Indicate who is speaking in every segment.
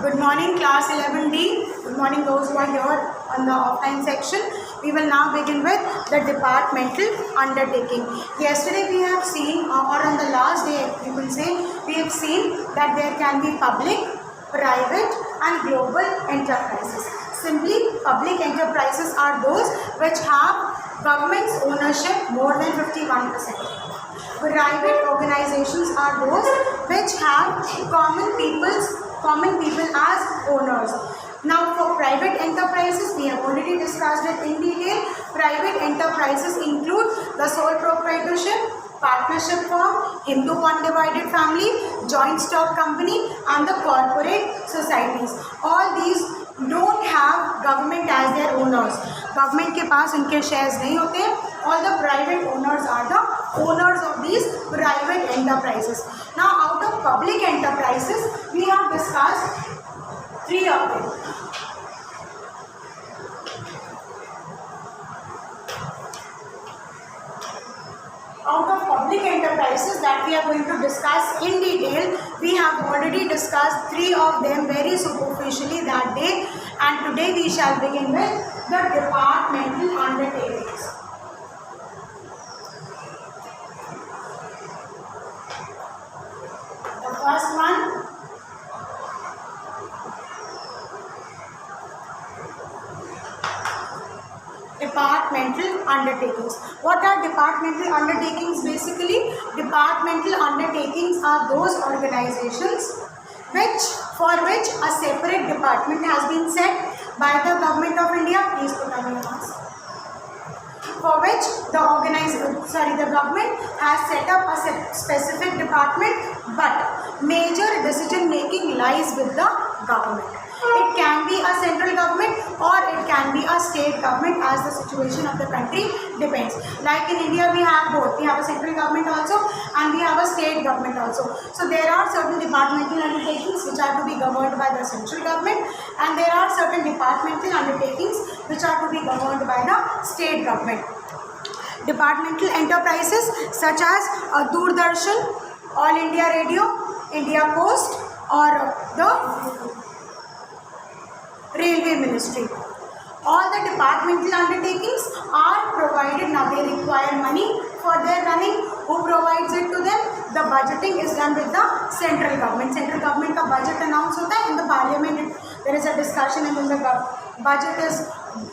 Speaker 1: Good morning, class 11D. Good morning, those who are here on the offline section. We will now begin with the departmental undertaking. Yesterday we have seen, or on the last day you will say, we have seen that there can be public, private and global enterprises. Simply, public enterprises are those which have government's ownership more than 51%. Private organizations are those which have common people as owners. Now for private enterprises, we have already discussed it in detail. Private enterprises include the sole proprietorship, partnership firm, Hindu undivided family, joint stock company and the corporate societies. All these don't have government as their owners. Government के पास इनके shares नहीं होते. All the private owners are the owners of these private enterprises. Now out of public enterprises, we have discussed three of them. Out of public enterprises that we are going to discuss in detail, we have already discussed three of them very superficially that day, and today we shall begin with the departmental undertakings. The first one, departmental undertakings. What are departmental undertakings basically? Departmental undertakings are those organizations for which a separate department has been set by the government of India. Please put on your mask. For which the government has set up a specific department, but major decision making lies with the government. It can be a central government or it can be a state government as the situation of the country depends. Like in India we have both. We have a central government also and we have a state government also. So there are certain departmental undertakings which are to be governed by the central government, and there are certain departmental undertakings which are to be governed by the state government. Departmental enterprises such as Doordarshan, All India Radio, India Post or the Railway Ministry. All the departmental undertakings are provided. Now they require money for their running. Who provides it to them? The budgeting is done with the central government. Central government का budget announce होता है in the parliament. There is a discussion and then the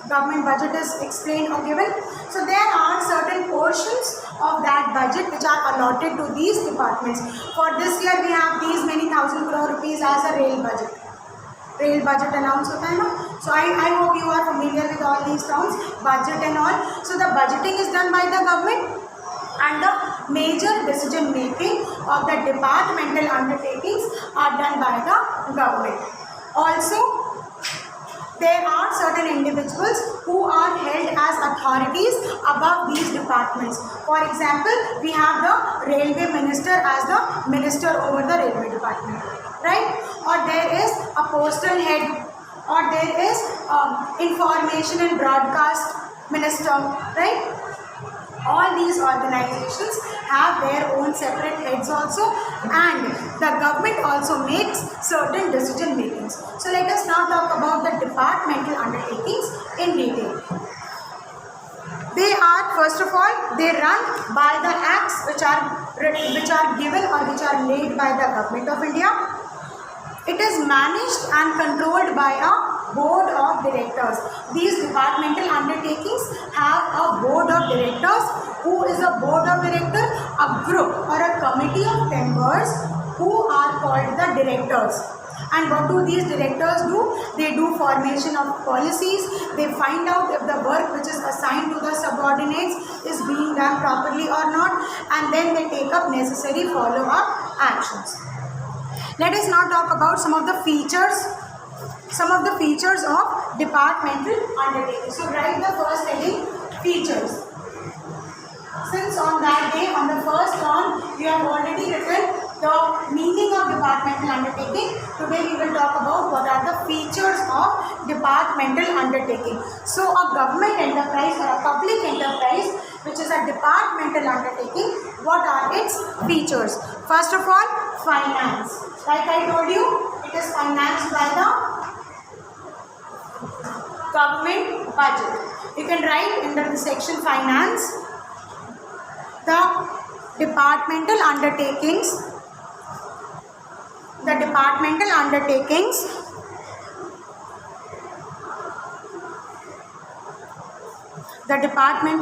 Speaker 1: government budget is explained or given. So there are certain portions of that budget which are allotted to these departments. For this year we have these many thousand crore rupees as a rail budget. Rail budget announced होता है ना. So I hope you are familiar with all these terms, budget and all. So the budgeting is done by the government and the major decision making of the departmental undertakings are done by the government. Also, there are certain individuals who are held as authorities above these departments. For example, we have the railway minister as the minister over the railway department, right? Or there is a postal head, or there is information and broadcast minister, right? All these organizations have their own separate heads also, and the government also makes certain decision makings. So let us now talk about the departmental undertakings in detail. They are, first of all, they run by the acts which are given or which are laid by the government of India. It is managed and controlled by a board of directors. These departmental undertakings have a board of directors. Who is a board of directors? A group or a committee of members who are called the directors. And what do these directors do? They do formation of policies. They find out if the work which is assigned to the subordinates is being done properly or not, and then they take up necessary follow-up actions. Let us now talk about some of the features of departmental undertakings. So write the first heading, features. Since on that day, on the first term, you have already written the meaning of departmental undertaking. Today we will talk about what are the features of departmental undertaking. So a government enterprise or a public enterprise which is a departmental undertaking, what are its features? First of all, finance. Like I told you, it It is financed by the government budget. You can write under the section finance the departmental undertakings. The departmental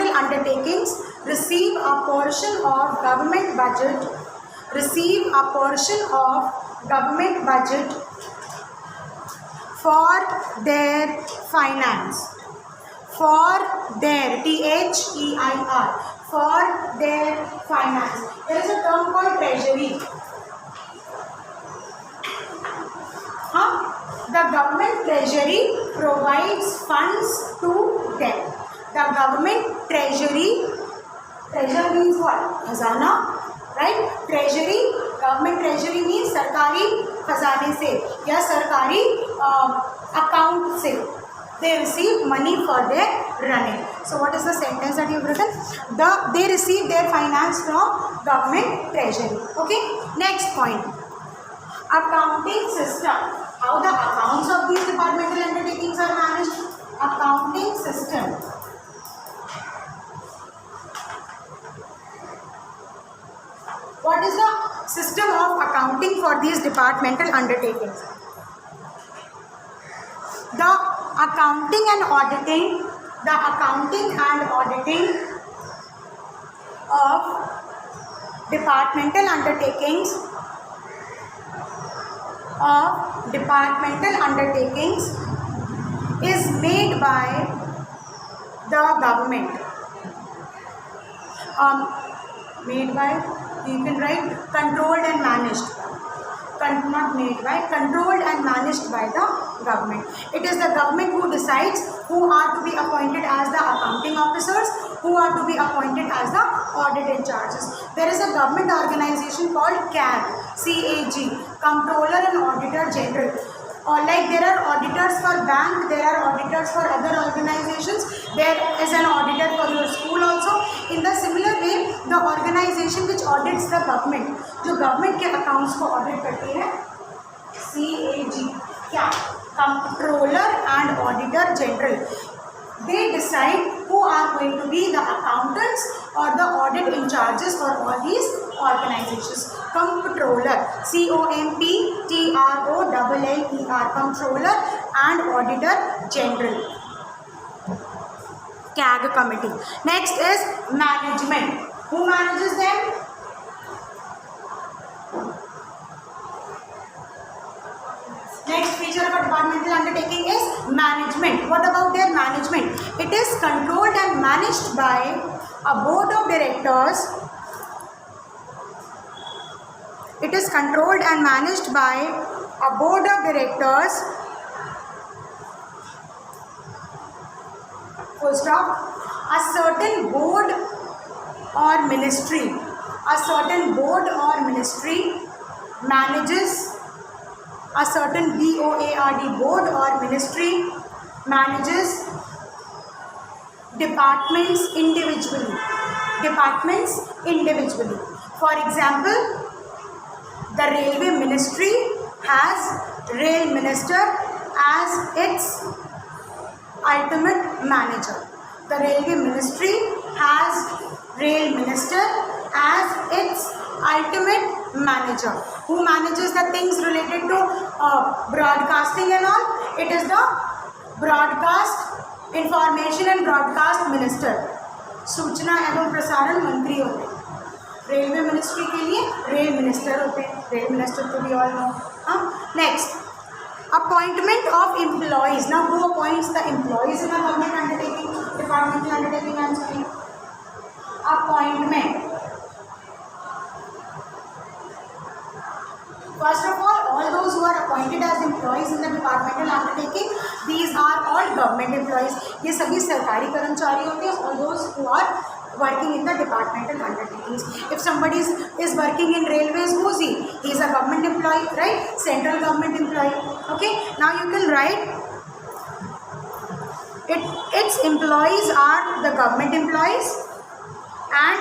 Speaker 1: undertakings receive a portion of government budget. For their finance. For their THEIR. For their finance. There is a term called treasury. The government treasury provides funds to them. The government treasury means what? Khazana, right? Government treasury means सरकारी खजाने से या सरकारी account से. They receive money for their running. So what is the sentence that you have written? They receive their finance from government treasury. Okay. Next point. Accounting system. How the accounts of these departmental undertakings are managed? Accounting system. What is the system of accounting for these departmental undertakings? The accounting and auditing of departmental undertakings is made by the government. You can write controlled and managed. Not made by, controlled and managed by the government. It is the government who decides who are to be appointed as the accounting officers, who are to be appointed as the audit in charges. There is a government organization called CAG, Comptroller and Auditor General. Like there are auditors for bank, there are auditors for other organizations, there is an auditor for your school also. In the similar way, the organization which audits the government, जो government के accounts को audit करती है, CAG, क्या? Comptroller and Auditor General. They decide who are going to be the accountants or the audit in charges for all these organizations. Comptroller, COMPTROLLER, Comptroller and Auditor General. CAG committee. Next is management. Who manages them? Next feature of a departmental undertaking is management. What about their management? It is controlled and managed by a board of directors. It is controlled and managed by a board of directors. Full stop. A certain board or ministry. A certain board or ministry manages. A certain BOARD board or ministry manages departments individually. For example, the railway ministry has rail minister as its ultimate manager. The railway ministry has rail minister as its ultimate manager. Who manages the things related to broadcasting and all? It is the broadcast information and broadcast minister. सूचना एवं प्रसारण मंत्री होते हैं. Railway ministry के लिए rail minister होते हैं. रेल मिनिस्टर तो we all know. Next, appointment of employees. Now who appoints the employees in a government undertaking, departmental undertaking? I am saying appointment. First of all those who are appointed as employees in the departmental undertaking, these are all government employees. ये सभी सरकारी कर्मचारी होते हैं. All those who are working in the departmental undertakings. If somebody is working in railways, who is he? He is a government employee, right? Central government employee. Okay. Now you can write its employees are the government employees, and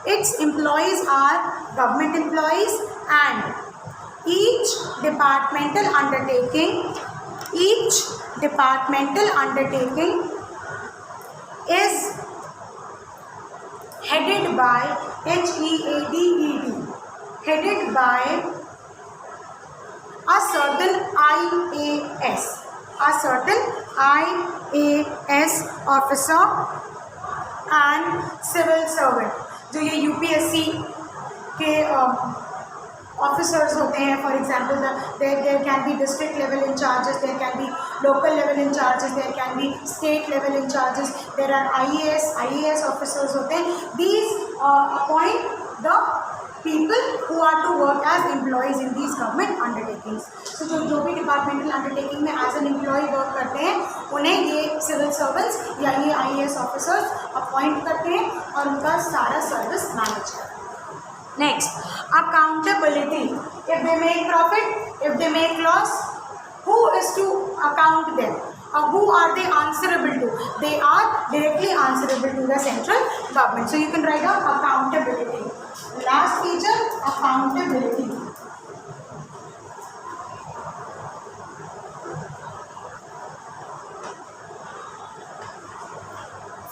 Speaker 1: its employees are government employees, and each departmental undertaking is headed by HEADED, headed by a certain IAS officer and civil servant. जो ये UPSC के officers होते हैं, for example there can be district level incharges, there can be local level incharges, there can be state level incharges, there are IAS officers होते हैं. These appoint the people who are to work as employees in these government undertakings. So जो भी departmental undertaking में as an employ work करते हैं उन्हें ये civil servants या ये IAS ऑफिसर्स अपॉइंट करते हैं और उनका सारा सर्विस मैनेज करते हैं. Next, accountability. If they make profit, if they make loss, who is to account them? Who are they answerable to? They are directly answerable to the central government. So you can write down accountability. Last feature, accountability.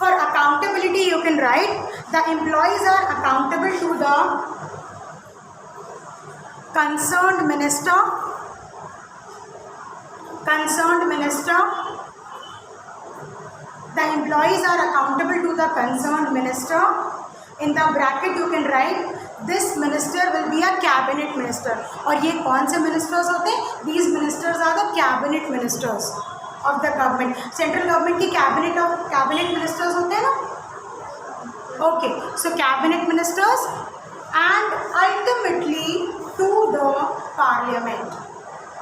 Speaker 1: For accountability you can write the employees are accountable to the concerned minister. The employees are accountable to the concerned minister. In the bracket you can write this minister will be a cabinet minister. और ये कौन से ministers होते हैं? These ministers are the cabinet ministers of the government. Central government की cabinet ministers होते हैं ना? Okay, so cabinet ministers and ultimately to the parliament.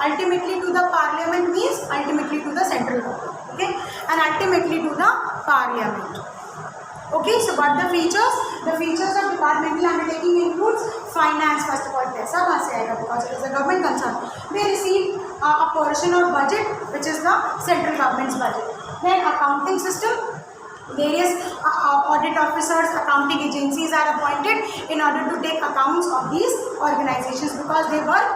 Speaker 1: Ultimately to the parliament means ultimately to the central government. Okay, and ultimately to the parliament. Okay, so what the features? The features of departmental undertaking includes finance. First of all, पैसा कहाँ से आएगा? Because it is a government concern. They receive a portion of budget which is the central government's budget. Then accounting system. Various audit officers, accounting agencies are appointed in order to take accounts of these organizations because they work,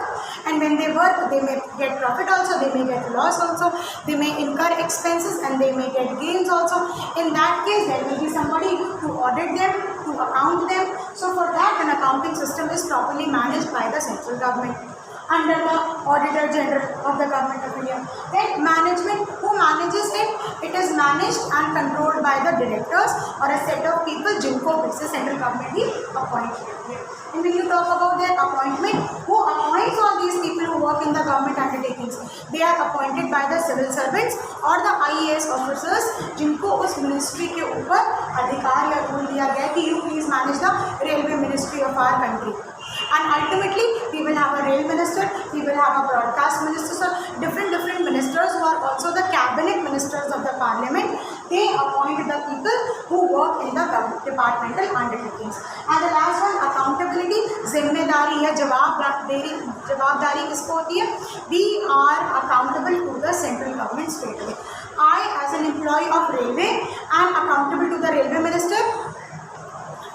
Speaker 1: and when they work they may get profit also, they may get loss also, they may incur expenses and they may get gains also. In that case there will be somebody to audit them, to account them. So for that an accounting system is properly managed by the central government under the Auditor General of the Government of India. Then management, who manages it? It is managed and controlled by the directors or a set of people जिनको वैसे central government ही appoint करती है. And when you talk about their appointment, who appoints all these people who work in the government undertakings? They are appointed by the civil servants or the IAS officers जिनको उस ministry के ऊपर अधिकार या rule दिया गया कि you please manage the railway ministry of our country. And ultimately we will have a rail minister, we will have a broadcast minister, so different ministers who are also the cabinet ministers of the parliament. They appoint the people who work in the departmental undertakings. And the last one, accountability. जिम्मेदारी या जवाबदारी किसको होती है? We are accountable to the central government straightaway. I as an employee of railway am accountable to the railway minister.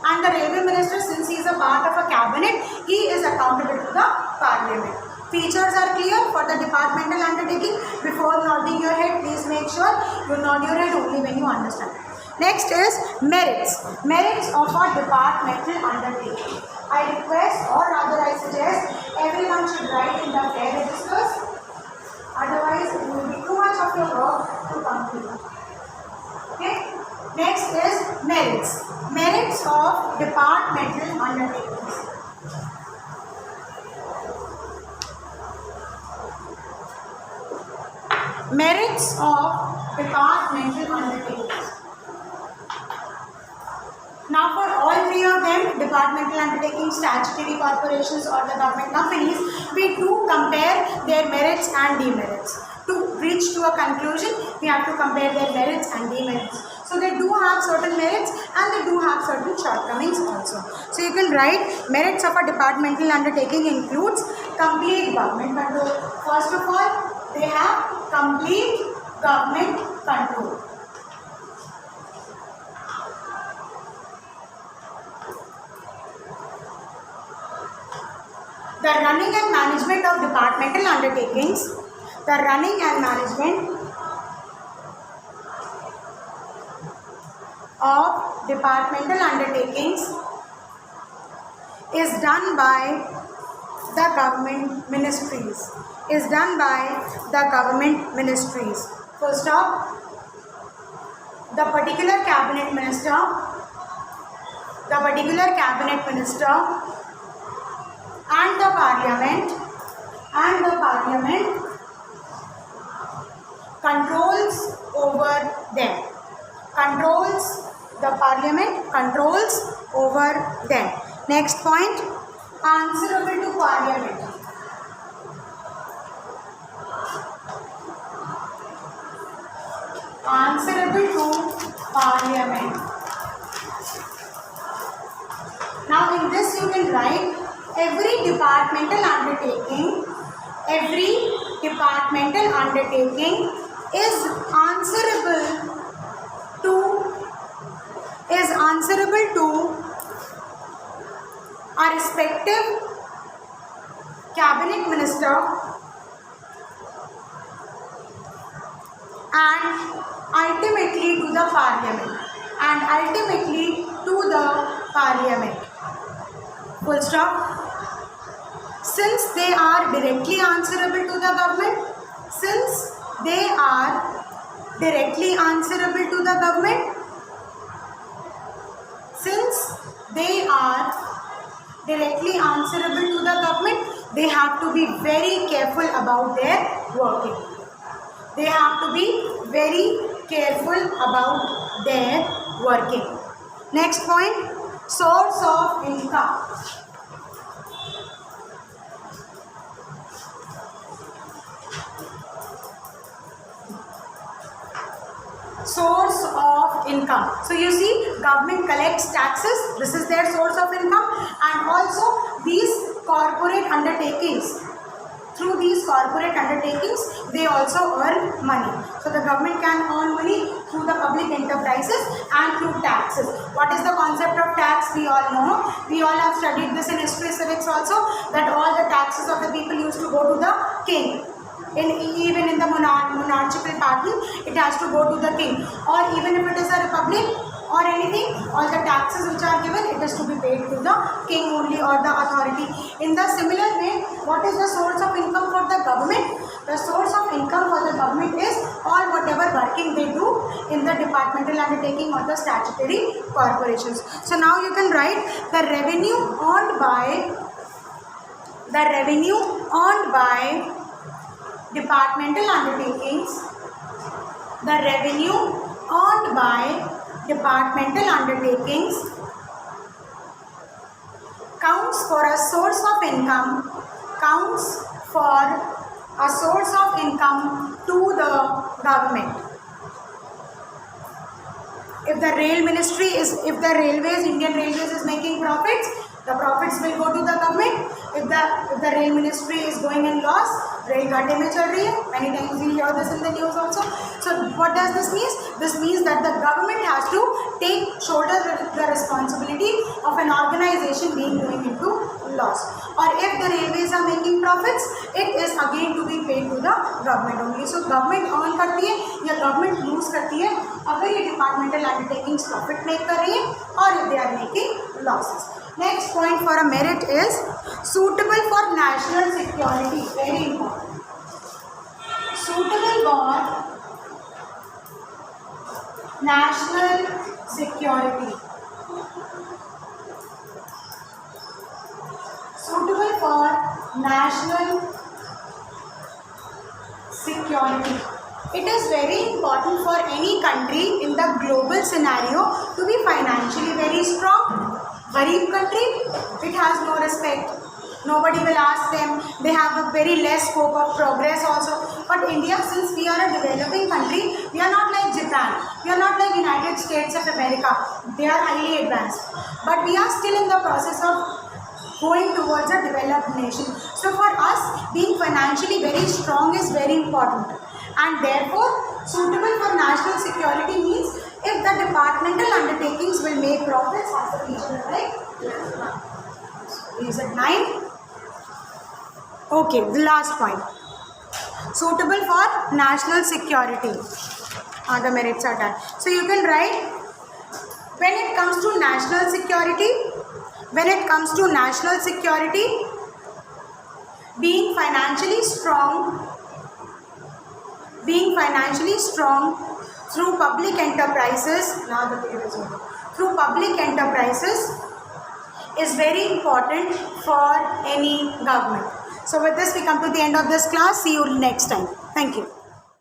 Speaker 1: And the railway minister, since he is a part of a cabinet, he is accountable to the parliament. Features are clear for the departmental undertaking. Before nodding your head, please make sure you nod your head only when you understand. Next is merits. Merits of a departmental undertaking. I request, or rather I suggest, everyone should write in the fair registers. Otherwise, it will be too much of your work to complete. Okay. Next is merits. Merits of departmental undertakings. Merits of departmental undertakings. Now for all three of them, departmental undertakings, statutory corporations or the government companies, we do compare their merits and demerits. To reach to a conclusion, we have to compare their merits and demerits. So they do have certain merits and they do have certain shortcomings also. So you can write merits of a departmental undertaking includes complete government control. First of all, they have complete government control. The running and management of departmental undertakings, the running and management of departmental undertakings is done by the government ministries. Is done by the government ministries. Full stop. The particular cabinet minister, and the parliament controls over them. The parliament controls over them. Next point, answerable to parliament. Answerable to parliament. Now in this you can write every departmental undertaking is answerable to a respective cabinet minister and ultimately to the parliament. Full stop. Since they are directly answerable to the government, they have to be very careful about their working. Next point, source of income. Source of income. So you see, government collects taxes. This is their source of income, and also these corporate undertakings. Through these corporate undertakings, they also earn money. So the government can earn money through the public enterprises and through taxes. What is the concept of tax? We all know. We all have studied this in history civics also, that all the taxes of the people used to go to the king. Even in the monarchical pattern, it has to go to the king. Or even if it is a republic or anything, all the taxes which are given, it is to be paid to the king only or the authority. In the similar way, what is the source of income for the government? The source of income for the government is all whatever working they do in the departmental undertaking or the statutory corporations. So now you can write the revenue earned by departmental undertakings. The revenue earned by departmental undertakings counts for a source of income to the government. If the Indian Railways is making profits, the profits will go to the government. If the rail ministry is going in loss, rail घाटे में चल रही है. Many times we hear this in the news also. So what does this mean? This means that the government has to shoulder the responsibility of an organization being going into loss. Or if the railways are making profits, it is again to be paid to the government only. So government earn करती है या government lose करती है अगर ये departmental undertakings profit make कर रही है और if they are making losses. Next point for a merit is suitable for national security. Very important. Suitable for national security. Suitable for national security. It is very important for any country in the global scenario to be financially very strong. Gharib country, it has no respect. Nobody will ask them. They have a very less scope of progress also. But India, since we are a developing country, we are not like Japan. We are not like United States of America. They are highly advanced. But we are still in the process of going towards a developed nation. So for us, being financially very strong is very important. And therefore, suitable for national security means if the departmental undertakings will make profits, as the teacher, right? Is it 9? Okay, the last point. Suitable for national security. The merits are done. So you can write, when it comes to national security, being financially strong through public enterprises, is very important for any government. So with this we come to the end of this class. See you next time. Thank you.